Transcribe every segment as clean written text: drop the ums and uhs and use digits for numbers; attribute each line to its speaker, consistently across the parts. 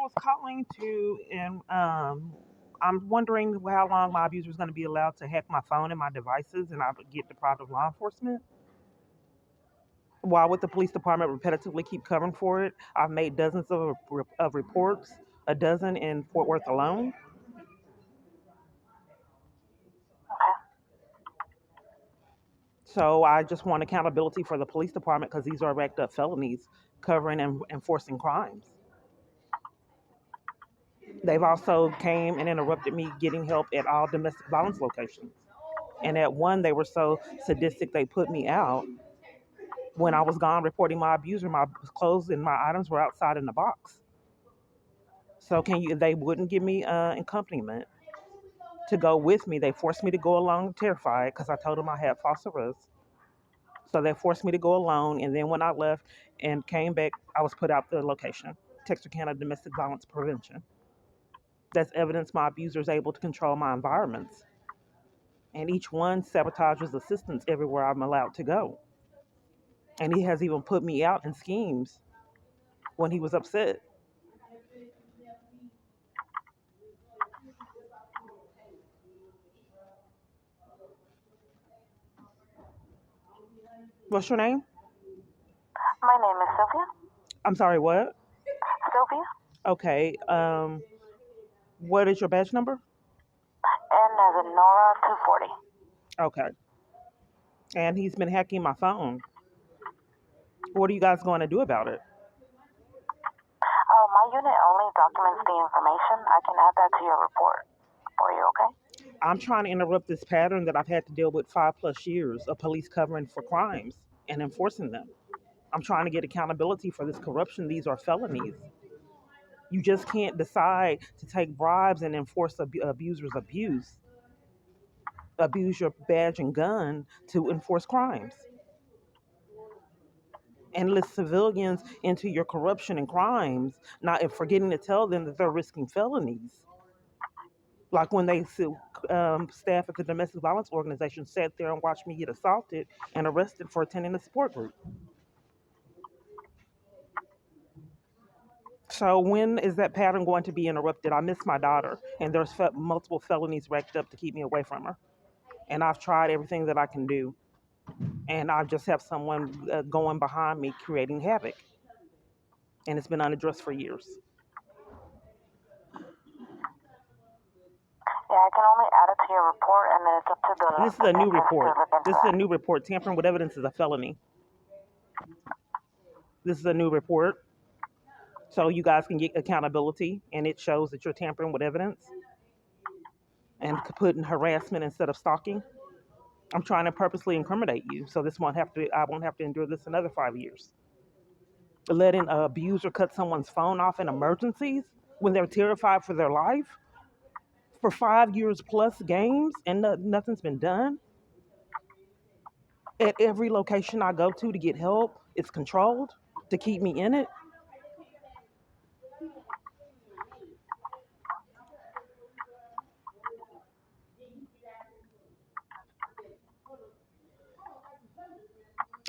Speaker 1: was calling to, and I'm wondering how long my abuser is going to be allowed to hack my phone and my devices, and I get deprived of law enforcement. While with the police department repetitively keep covering for it, I've made dozens of reports, a dozen in Fort Worth alone.
Speaker 2: Okay.
Speaker 1: So I just want accountability for the police department because these are racked up felonies covering and enforcing crimes. They've also came and interrupted me getting help at all domestic violence locations. And at one, they were so sadistic they put me out. When I was gone reporting my abuser, my clothes and my items were outside in the box. So they wouldn't give me accompaniment to go with me. They forced me to go along terrified because I told them I had false arrest. So they forced me to go alone. And then when I left and came back, I was put out the location, Texarkana Domestic Violence Prevention. That's evidence my abuser is able to control my environments. And each one sabotages assistance everywhere I'm allowed to go. And he has even put me out in schemes when he was upset. What's your name?
Speaker 2: My name is Sylvia.
Speaker 1: I'm sorry, what?
Speaker 2: Sylvia.
Speaker 1: Okay. What is your badge number?
Speaker 2: N as in Nora 240.
Speaker 1: Okay. And he's been hacking my phone. What are you guys going to do about it?
Speaker 2: My unit only documents the information. I can add that to your report for you, okay?
Speaker 1: I'm trying to interrupt this pattern that I've had to deal with 5+ years of police covering for crimes and enforcing them. I'm trying to get accountability for this corruption. These are felonies. You just can't decide to take bribes and enforce abusers' abuse your badge and gun to enforce crimes. Enlist civilians into your corruption and crimes, not forgetting to tell them that they're risking felonies. Like when staff at the domestic violence organization sat there and watched me get assaulted and arrested for attending a support group. So when is that pattern going to be interrupted? I miss my daughter, and there's multiple felonies racked up to keep me away from her. And I've tried everything that I can do, and I just have someone going behind me creating havoc, and it's been unaddressed for years.
Speaker 2: Yeah, I can only add it to your report, and then it's up to the
Speaker 1: This is a new
Speaker 2: detectives to
Speaker 1: report.
Speaker 2: look into
Speaker 1: This is
Speaker 2: that.
Speaker 1: a new report. Tampering with evidence is a felony. This is a new report. So you guys can get accountability, and it shows that you're tampering with evidence and putting harassment instead of stalking. I'm trying to purposely incriminate you, so I won't have to endure this another 5 years. Letting an abuser cut someone's phone off in emergencies when they're terrified for their life for 5 years plus games and nothing's been done. At every location I go to get help, it's controlled to keep me in it.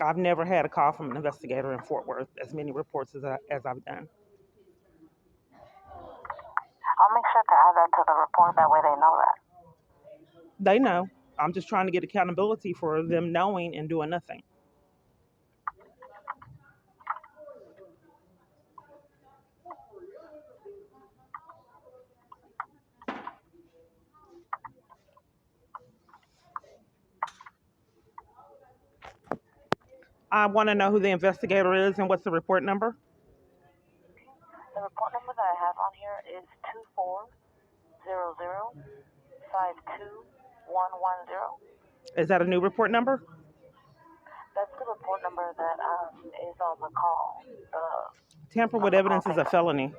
Speaker 1: I've never had a call from an investigator in Fort Worth, as many reports as I've done.
Speaker 2: I'll make sure to add that to the report. That way they know that.
Speaker 1: They know. I'm just trying to get accountability for them knowing and doing nothing. I want to know who the investigator is and what's the report number.
Speaker 2: The report number that I have on here is 2400-52110.
Speaker 1: Is that a new report number?
Speaker 2: That's the report number that is on the call.
Speaker 1: Tamper with evidence is a felony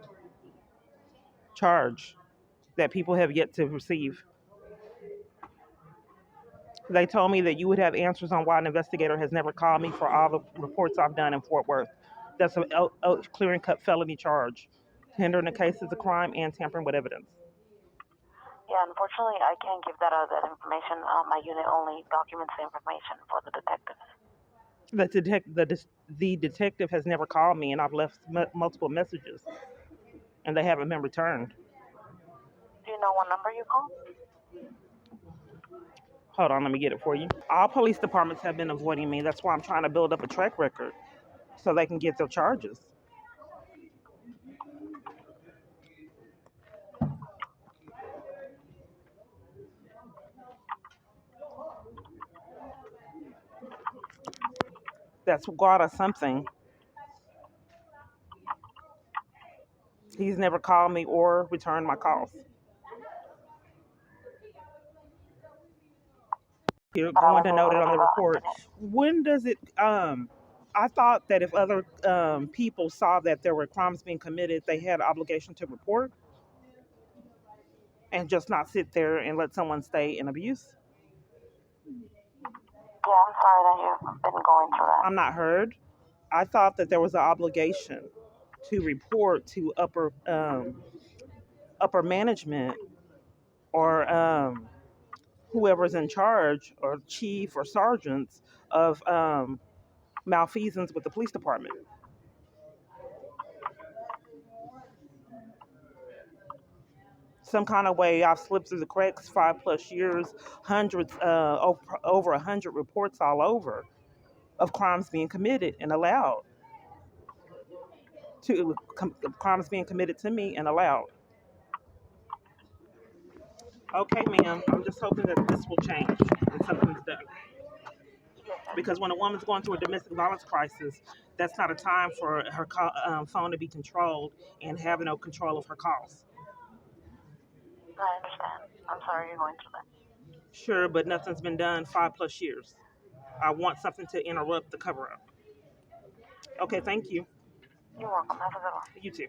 Speaker 1: charge that people have yet to receive. They told me that you would have answers on why an investigator has never called me for all the reports I've done in Fort Worth. That's a clear and cut felony charge. Hindering the case is a crime and tampering with evidence.
Speaker 2: Yeah, unfortunately, I can't give that information. My unit only documents the information for the detectives.
Speaker 1: The detective has never called me, and I've left multiple messages. and they haven't been returned.
Speaker 2: Do you know what number you called?
Speaker 1: Hold on, let me get it for you. All police departments have been avoiding me. That's why I'm trying to build up a track record so they can get their charges. That's Guada something. He's never called me or returned my calls. You're
Speaker 2: But I
Speaker 1: going
Speaker 2: was
Speaker 1: to
Speaker 2: able
Speaker 1: note it
Speaker 2: to
Speaker 1: on
Speaker 2: do
Speaker 1: the
Speaker 2: that
Speaker 1: report.
Speaker 2: unit.
Speaker 1: When does it? I thought that if other people saw that there were crimes being committed, they had an obligation to report and just not sit there and let someone stay in abuse.
Speaker 2: Yeah, I'm sorry that you've been going through that.
Speaker 1: I'm not heard. I thought that there was an obligation to report to upper management or whoever's in charge or chief or sergeants of malfeasance with the police department. Some kind of way I've slipped through the cracks 5+ years, hundreds, over 100 reports all over of crimes being committed and allowed crimes being committed to me and allowed. Okay, ma'am. I'm just hoping that this will change and something's done.
Speaker 2: Yes, sir.
Speaker 1: Because when a woman's going through a domestic violence crisis, that's not a time for her phone to be controlled and have no control of her calls.
Speaker 2: I understand. I'm sorry you're going through that.
Speaker 1: Sure, but nothing's been done 5+ years. I want something to interrupt the cover up. Okay, thank you.
Speaker 2: You're welcome. Have a good one.
Speaker 1: You too.